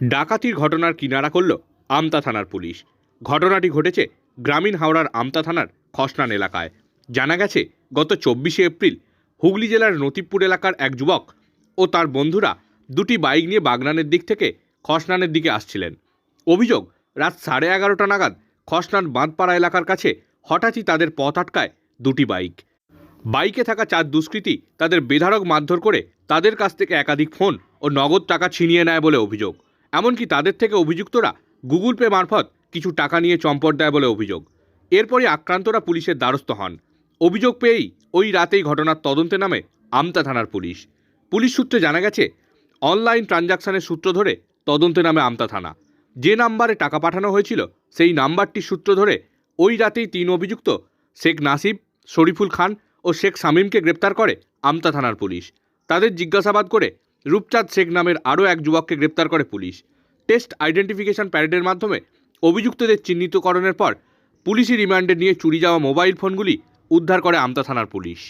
ডাকাতির ঘটনার কিনারা করল আমতা থানার পুলিশ। ঘটনাটি ঘটেছে গ্রামীণ হাওড়ার আমতা থানার খসনান এলাকায়। জানা গেছে, গত 24শে এপ্রিল হুগলি জেলার নতিবপুর এলাকার এক যুবক ও তার বন্ধুরা দুটি বাইক নিয়ে বাগনানের দিক থেকে খসনানের দিকে আসছিলেন। অভিযোগ, রাত 11:30 নাগাদ খসনান বাঁধপাড়া এলাকার কাছে হঠাৎই তাদের পথ আটকায় দুটি বাইক। বাইকে থাকা 4 দুষ্কৃতী তাদের বেধড়ক মারধর করে তাদের কাছ থেকে একাধিক ফোন ও নগদ টাকা ছিনিয়ে নেয় বলে অভিযোগ। এমনকি তাদের থেকে অভিযুক্তরা গুগল পে মারফত কিছু টাকা নিয়ে চম্পট দেয় বলে অভিযোগ। এরপরই আক্রান্তরা পুলিশের দ্বারস্থ হন। অভিযোগ পেয়েই ওই রাতেই ঘটনার তদন্তে নামে আমতা থানার পুলিশ। পুলিশ সূত্রে জানা গেছে, অনলাইন ট্রানজাকশনের সূত্র ধরে তদন্তে নামে আমতা থানা। যে নাম্বারে টাকা পাঠানো হয়েছিল সেই নাম্বারটির সূত্র ধরে ওই রাতেই 3 অভিযুক্ত শেখ নাসিব, শরীফুল খান ও শেখ শামীমকে গ্রেপ্তার করে আমতা থানার পুলিশ। তাদের জিজ্ঞাসাবাদ করে রূপচাঁদ শেখ নামের আরও এক যুবককে গ্রেপ্তার করে পুলিশ। টেস্ট আইডেন্টিফিকেশন প্যারেডের মাধ্যমে অভিযুক্তদের চিহ্নিতকরণের পর পুলিশি রিমান্ডে নিয়ে চুরি যাওয়া মোবাইল ফোনগুলি উদ্ধার করে আমতা থানার পুলিশ।